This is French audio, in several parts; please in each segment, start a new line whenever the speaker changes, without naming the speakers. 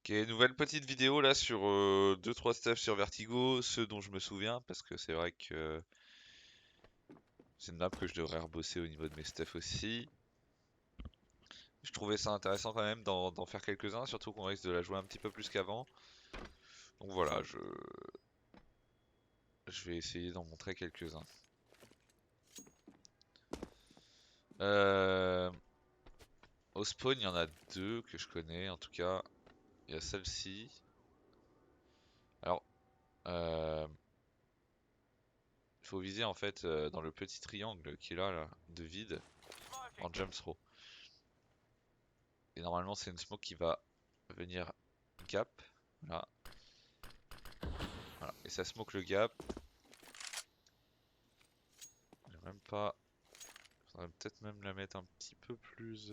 Ok, nouvelle petite vidéo là sur 2-3 stuff sur Vertigo, ceux dont je me souviens, parce que c'est vrai que c'est une map que je devrais rebosser au niveau de mes stuff aussi. Je trouvais ça intéressant quand même d'en faire quelques-uns, surtout qu'on risque de la jouer un petit peu plus qu'avant. Donc voilà, je vais essayer d'en montrer quelques-uns. Euh, Au spawn, il y en a deux que je connais, en tout cas, il y a celle-ci. Alors, euh, il faut viser en fait dans le petit triangle qui est là de vide, en jump throw. Et normalement, c'est une smoke qui va venir gap. Là. Voilà. Et ça smoke le gap. J'ai même pas. Faudrait peut-être même la mettre un petit peu plus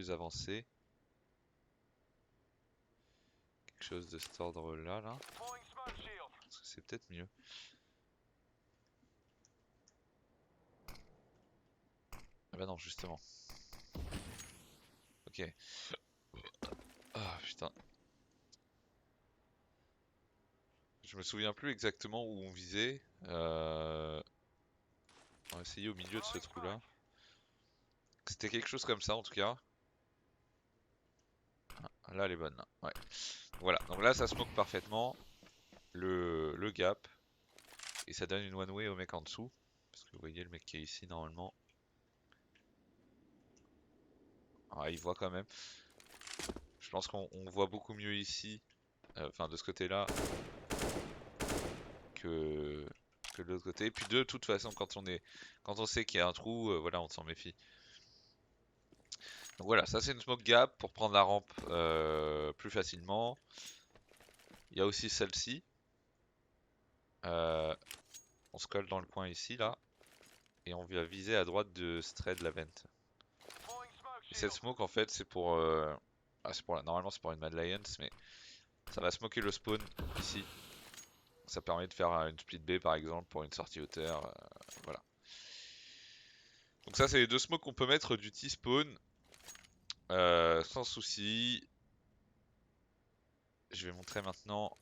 avancée. Quelque chose de cet ordre là, là. Parce que c'est peut-être mieux. Ah bah non, justement. Ok. Ah putain. Je me souviens plus exactement où on visait. On va essayer au milieu de ce trou là. C'était quelque chose comme ça en tout cas. Ah, là elle est bonne là. Ouais. Voilà. Donc là ça smoke parfaitement le gap. Et ça donne une one way au mec en dessous. Parce que vous voyez le mec qui est ici normalement. Ah, il voit quand même. Je pense qu'on voit beaucoup mieux ici, enfin de ce côté-là, que, que de l'autre côté. Et puis de toute façon, quand on sait qu'il y a un trou, voilà, on s'en méfie. Donc voilà, ça c'est une smoke gap pour prendre la rampe plus facilement. Il y a aussi celle-ci. Euh, on se colle dans le coin ici, là. Et on va viser à droite de Strad la vent. Et cette smoke en fait c'est pour... normalement c'est pour une Mad Lions, mais ça va smoker le spawn ici. Ça permet de faire une split B par exemple pour une sortie hauteur. Voilà. Donc ça c'est les deux smokes qu'on peut mettre du T-spawn sans souci. Je vais montrer maintenant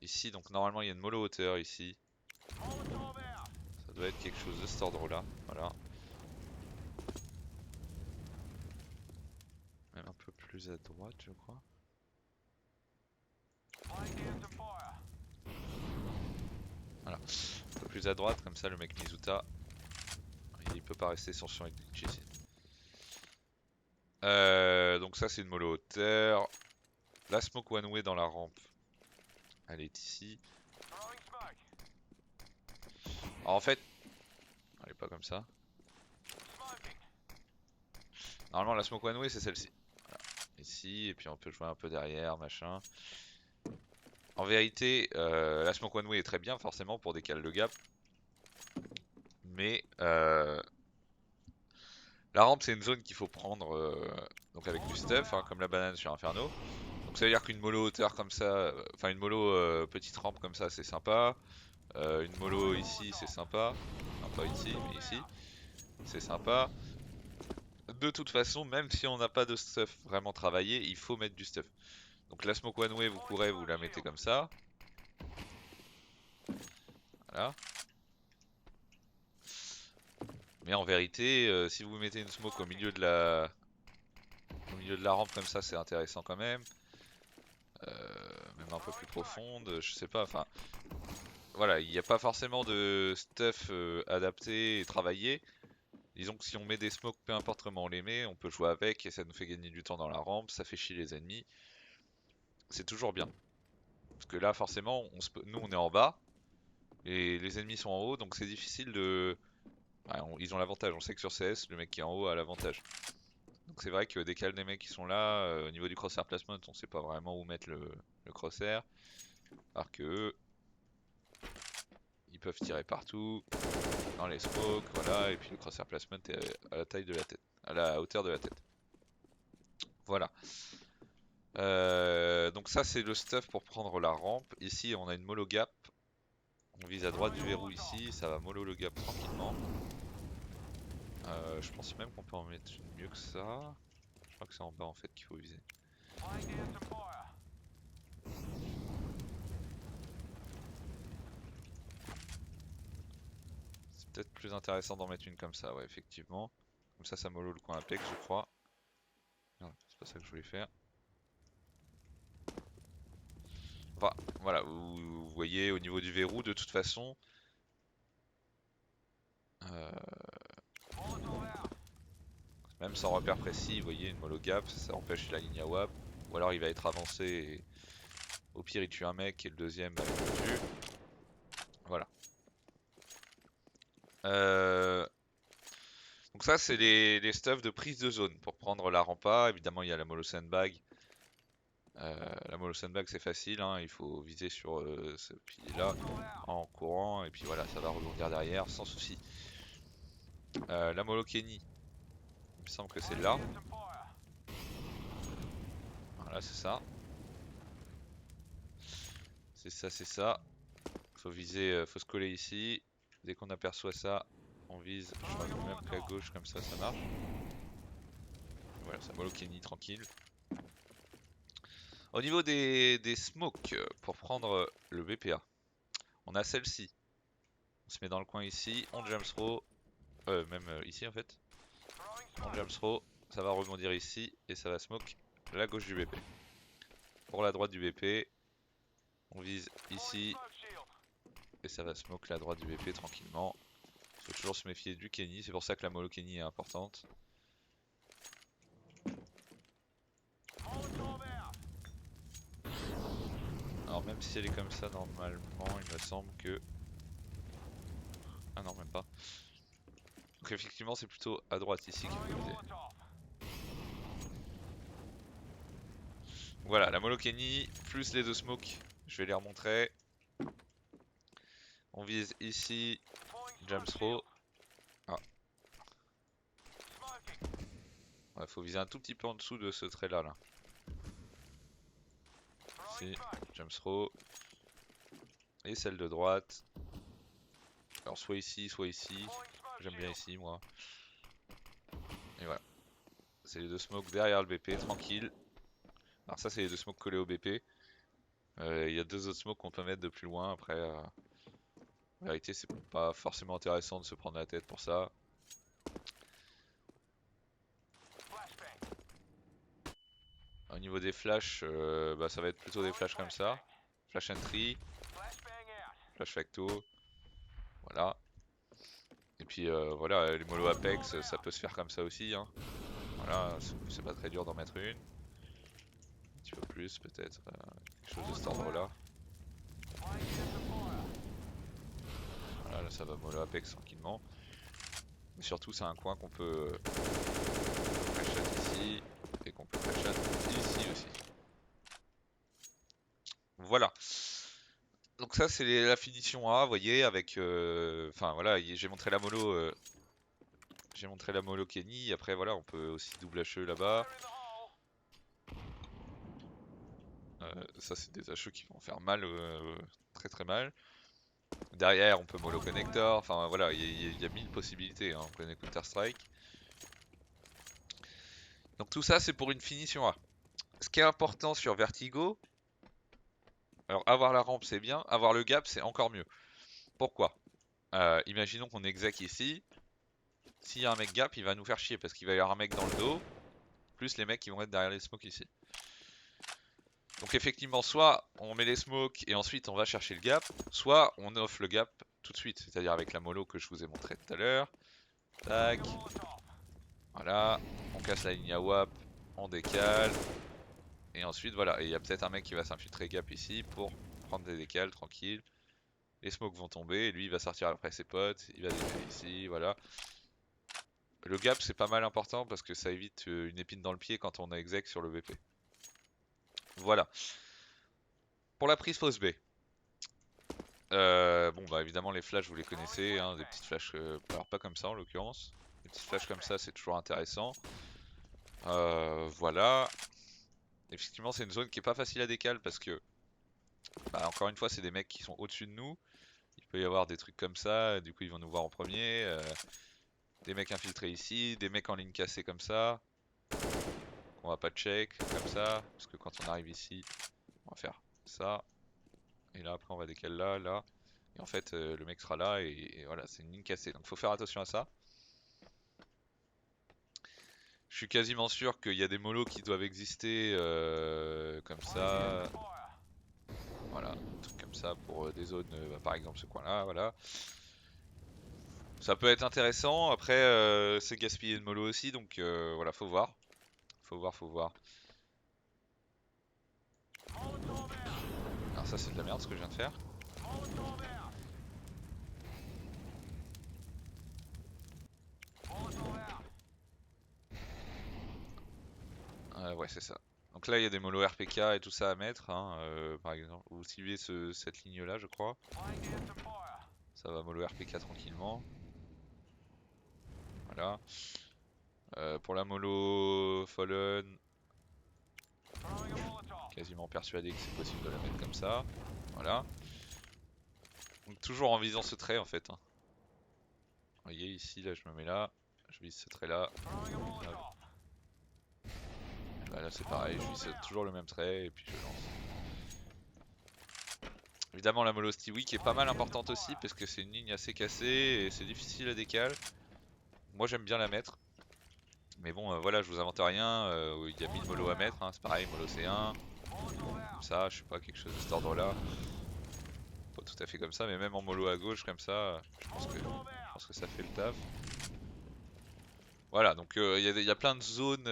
ici. Donc normalement il y a une mollo hauteur ici. Ça doit être quelque chose de cet ordre là. Voilà. Même un peu plus à droite je crois. Voilà. Un peu plus à droite comme ça le mec Mizuta. Il peut pas rester sur son glitch ici. Donc ça c'est une mollo hauteur. La smoke one way dans la rampe. Elle est ici. Alors en fait, elle est pas comme ça. Normalement la smoke one way c'est celle-ci. Voilà. Ici, et puis on peut jouer un peu derrière, machin. En vérité, la smoke one way est très bien forcément pour décaler le gap. Mais la rampe c'est une zone qu'il faut prendre donc avec du stuff, hein, comme la banane sur Inferno. Donc ça veut dire qu'une mollo hauteur comme ça, enfin une mollo petite rampe comme ça c'est sympa. Une mollo ici c'est sympa. Enfin pas ici, mais ici. C'est sympa. De toute façon, même si on n'a pas de stuff vraiment travaillé, il faut mettre du stuff. Donc la smoke one way, vous courez, vous la mettez comme ça. Voilà. Mais en vérité, si vous mettez une smoke au milieu de la rampe comme ça, c'est intéressant quand même. Même un peu plus profonde, je sais pas. Enfin, voilà, il n'y a pas forcément de stuff adapté et travaillé. Disons que si on met des smokes, peu importe comment on les met, on peut jouer avec et ça nous fait gagner du temps dans la rampe, ça fait chier les ennemis. C'est toujours bien. Parce que là, forcément, nous on est en bas et les ennemis sont en haut, donc c'est difficile de. Ouais, ils ont l'avantage, on sait que sur CS, le mec qui est en haut a l'avantage. Donc c'est vrai que décaler les mecs qui sont là, au niveau du crosshair placement, on sait pas vraiment où mettre le crosshair. Alors que eux, ils peuvent tirer partout, dans les smokes, voilà, et puis le crosshair placement est à la taille de la tête, à la hauteur de la tête. Voilà. Donc ça c'est le stuff pour prendre la rampe. Ici on a une mollo gap. On vise à droite du verrou ici, ça va mollo le gap tranquillement. Je pense même qu'on peut en mettre une mieux que ça. Je crois que c'est en bas en fait qu'il faut viser. C'est peut-être plus intéressant d'en mettre une comme ça, ouais, effectivement. Comme ça mollo le coin apex, je crois. Non, c'est pas ça que je voulais faire. Enfin, voilà, vous voyez au niveau du verrou, de toute façon. Même sans repère précis, vous voyez, une mollo gap, ça empêche la ligne à WAP. Ou alors il va être avancé et au pire il tue un mec et le deuxième bah, il le tue. Voilà. Donc ça c'est les stuffs de prise de zone pour prendre la rampa. Évidemment il y a la mollo sandbag. La mollo sandbag c'est facile, hein, il faut viser sur ce pilier là en courant et puis voilà ça va rebondir derrière sans souci. La mollo Kenny, il me semble que c'est là. Voilà c'est ça. C'est ça, c'est ça. Faut viser, faut se coller ici. Dès qu'on aperçoit ça, on vise. Je crois que même qu'à gauche comme ça marche. Voilà, ça mollo Kenny tranquille. Au niveau des smokes, pour prendre le BPA, on a celle-ci. On se met dans le coin ici, on jump throw, même ici en fait. On jump throw, ça va rebondir ici et ça va smoke la gauche du BP. Pour la droite du BP, on vise ici et ça va smoke la droite du BP tranquillement. Il faut toujours se méfier du Kenny, c'est pour ça que la mollo Kenny est importante. Alors même si elle est comme ça normalement il me semble que... Ah non même pas. Donc effectivement c'est plutôt à droite ici qu'il faut viser. Voilà la mollo Kenny plus les deux smokes, je vais les remontrer. On vise ici, jump throw. Ah. Ouais, faut viser un tout petit peu en dessous de ce trait là. Ici, jump throw. Et celle de droite. Alors soit ici, soit ici. J'aime bien ici moi. Et voilà. C'est les deux smokes derrière le BP, tranquille. Alors ça c'est les deux smokes collés au BP. Il y a deux autres smokes qu'on peut mettre de plus loin après. En vérité c'est pas forcément intéressant de se prendre la tête pour ça. Au niveau des flashs, bah, ça va être plutôt des flashs comme ça. Flash entry, flash facto. Voilà. Et puis voilà, les mollo apex ça peut se faire comme ça aussi. Hein. Voilà, c'est pas très dur d'en mettre une. Un petit peu plus peut-être, quelque chose de cet ordre là. Voilà, là ça va mollo apex tranquillement. Mais surtout c'est un coin qu'on peut flash ici et qu'on peut flash ici aussi. Voilà. Donc ça c'est la finition A, vous voyez, avec... Enfin voilà, j'ai montré la mollo... J'ai montré la mollo Kenny, après voilà, on peut aussi double HE là-bas. Ça c'est des HE qui vont faire mal, très très mal. Derrière on peut mollo connector, enfin voilà, il y a 1000 possibilités, hein, on connaît Counter Strike. Donc tout ça c'est pour une finition A. Ce qui est important sur Vertigo, alors avoir la rampe c'est bien, avoir le gap c'est encore mieux. Pourquoi? Imaginons qu'on exec ici, s'il y a un mec gap il va nous faire chier parce qu'il va y avoir un mec dans le dos, plus les mecs qui vont être derrière les smokes ici. Donc effectivement soit on met les smokes et ensuite on va chercher le gap, soit on off le gap tout de suite, c'est-à-dire avec la mollo que je vous ai montré tout à l'heure. Tac. Voilà, on casse la ligne à WAP, on décale. Et ensuite voilà, et il y a peut-être un mec qui va s'infiltrer gap ici pour prendre des décales tranquille. Les smokes vont tomber, et lui il va sortir après ses potes, il va décaler ici, voilà. Le gap c'est pas mal important parce que ça évite une épine dans le pied quand on a exec sur le BP. Voilà. Pour la prise fausse B. Bon bah évidemment les flashs vous les connaissez, hein, des petites flashs, alors pas comme ça en l'occurrence. Des petites flashs comme ça c'est toujours intéressant. Voilà. Effectivement c'est une zone qui est pas facile à décaler parce que bah, encore une fois c'est des mecs qui sont au-dessus de nous. Il peut y avoir des trucs comme ça, du coup ils vont nous voir en premier. des mecs infiltrés ici, des mecs en ligne cassée comme ça. On va pas check comme ça, parce que quand on arrive ici, on va faire ça. Et là après on va décaler là, là. Et en fait le mec sera là et voilà, c'est une ligne cassée. Donc faut faire attention à ça. Je suis quasiment sûr qu'il y a des molos qui doivent exister comme ça. Voilà, un truc comme ça pour des zones, bah, par exemple ce coin-là, voilà. Ça peut être intéressant, après c'est gaspiller de mollo aussi, donc voilà, faut voir. Faut voir, faut voir. Alors ça c'est de la merde ce que je viens de faire. Ouais c'est ça. Donc là il y a des mollo RPK et tout ça à mettre, hein, par exemple. Vous suivez cette ligne là je crois. Ça va mollo RPK tranquillement. Voilà. Pour la mollo Fallen, quasiment persuadé que c'est possible de la mettre comme ça. Voilà. Donc toujours en visant ce trait en fait, hein. Vous voyez ici, là je me mets là, je vise ce trait là. Bah, là c'est pareil, je vise toujours le même trait et puis je lance. Évidemment la mollo Stewie qui est pas mal importante aussi parce que c'est une ligne assez cassée et c'est difficile à décaler. Moi j'aime bien la mettre. Mais bon voilà, je vous invente rien, il y a 1000 mollo à mettre, hein. C'est pareil, mollo C1. Comme ça, je sais pas, quelque chose de cet ordre là. Pas tout à fait comme ça, mais même en mollo à gauche comme ça, je pense que ça fait le taf. Voilà, donc il y a plein de zones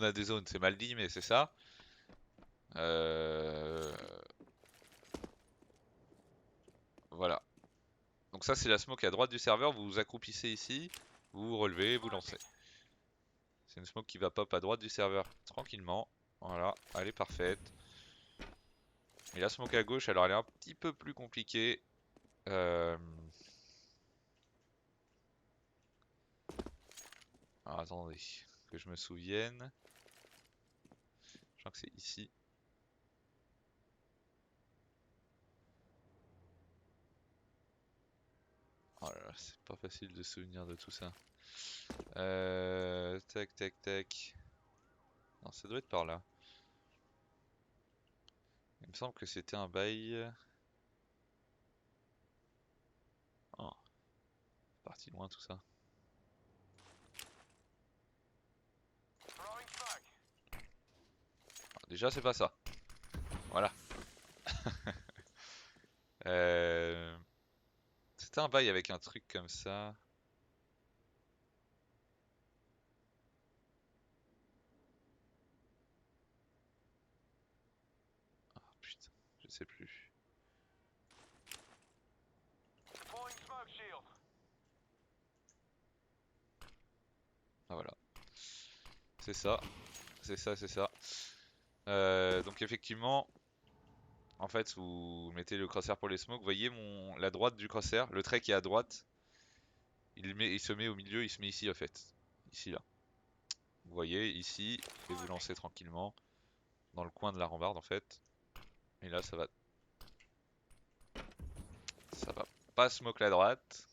à des zones, c'est mal dit mais c'est ça. Voilà. Donc ça c'est la smoke à droite du serveur, vous vous accroupissez ici, vous vous relevez, vous lancez. C'est une smoke qui va pop à droite du serveur tranquillement. Voilà, elle est parfaite. Et la smoke à gauche, alors elle est un petit peu plus compliquée. Alors attendez, que je me souvienne. Je crois que c'est ici. Oh là là, c'est pas facile de se souvenir de tout ça. Tac tac tac. Non, ça doit être par là. Il me semble que c'était un bail. Oh, c'est parti loin tout ça. Alors, déjà c'est pas ça. Voilà. C'était un bail avec un truc comme ça. Ah putain, je sais plus. Ah voilà. C'est ça. C'est ça, c'est ça. Donc effectivement, en fait, vous mettez le crosshair pour les smokes. Vous voyez la droite du crosshair, le trait qui est à droite, il se met au milieu, il se met ici en fait. Ici là. Vous voyez, ici, et vous lancez tranquillement dans le coin de la rambarde en fait. Et là, ça va pas smoke la droite.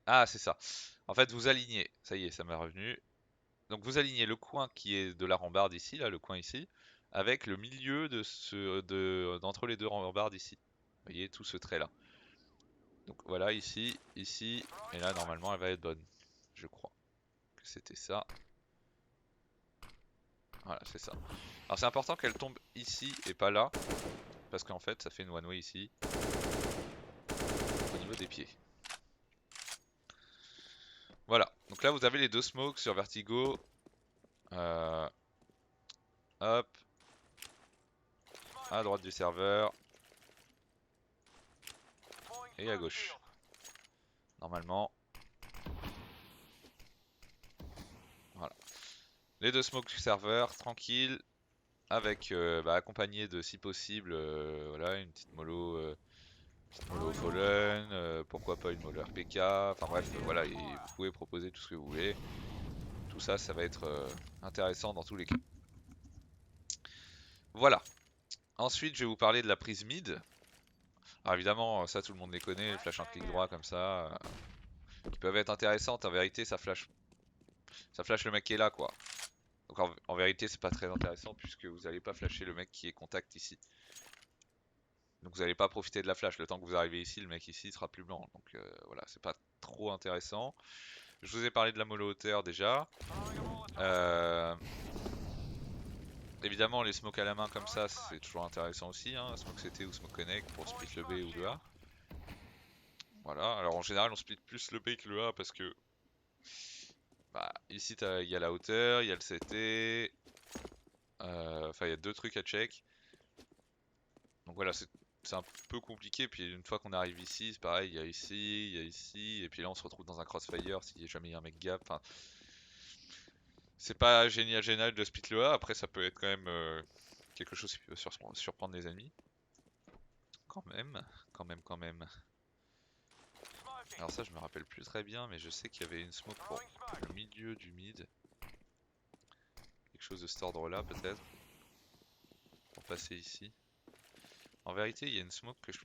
Ah, c'est ça. En fait, vous alignez. Ça y est, ça m'est revenu. Donc vous alignez le coin qui est de la rambarde ici, là, le coin ici, avec le milieu d'entre les deux rambardes ici. Vous voyez tout ce trait là. Donc voilà, ici, ici, et là normalement elle va être bonne. Je crois que c'était ça. Voilà, c'est ça. Alors c'est important qu'elle tombe ici et pas là, parce qu'en fait ça fait une one way ici, au niveau des pieds. Voilà, donc là vous avez les deux smokes sur Vertigo. Hop, à droite du serveur et à gauche. Normalement. Voilà. Les deux smokes du serveur, tranquille, avec accompagné de si possible, voilà, une petite mollo Fallen, pourquoi pas une mollo RPK, enfin bref, voilà, et vous pouvez proposer tout ce que vous voulez. Tout ça, ça va être intéressant dans tous les cas. Voilà. Ensuite, je vais vous parler de la prise mid. Alors évidemment, ça tout le monde les connaît, les flash en clic droit comme ça, qui peuvent être intéressantes. En vérité, ça flash le mec qui est là, quoi. Donc en vérité, c'est pas très intéressant puisque vous allez pas flasher le mec qui est contact ici. Donc vous allez pas profiter de la flash. Le temps que vous arrivez ici, le mec ici il sera plus blanc. Donc voilà, c'est pas trop intéressant. Je vous ai parlé de la mollo hauteur déjà. Euh, Évidemment, les smokes à la main comme ça, c'est toujours intéressant aussi. Hein. Smoke CT ou Smoke Connect pour split le B ou le A. Voilà, alors en général, on split plus le B que le A parce que bah, ici, il y a la hauteur, il y a le CT. Enfin, il y a deux trucs à check. Donc voilà, c'est un peu compliqué. Puis une fois qu'on arrive ici, c'est pareil, il y a ici, il y a ici. Et puis là, on se retrouve dans un crossfire si jamais il y a un mec gap. Enfin, c'est pas génial de split le A. Après, ça peut être quand même quelque chose qui peut surprendre les ennemis. Quand même, quand même. Alors ça, je me rappelle plus très bien, mais je sais qu'il y avait une smoke pour le milieu du mid. Quelque chose de cet ordre-là, peut-être. Pour passer ici. En vérité, il y a une smoke que je...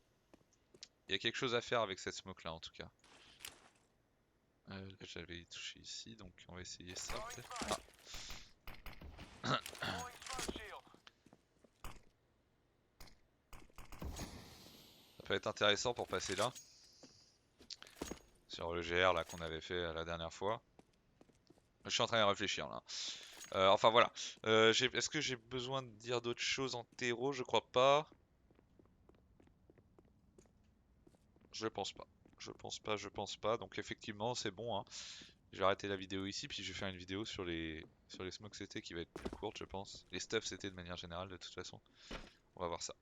Il y a quelque chose à faire avec cette smoke-là, en tout cas. Là, j'avais touché ici, donc on va essayer ça, peut-être. Ah. Ça peut être intéressant pour passer là. Sur le GR là qu'on avait fait la dernière fois. Je suis en train de réfléchir là. Enfin voilà. Est-ce que j'ai besoin de dire d'autres choses en terreau? Je crois pas. Je pense pas. Je pense pas. Donc effectivement, c'est bon. Hein. Je vais arrêter la vidéo ici, puis je vais faire une vidéo sur les smokes CT qui va être plus courte, je pense. Les stuffs CT de manière générale, de toute façon. On va voir ça.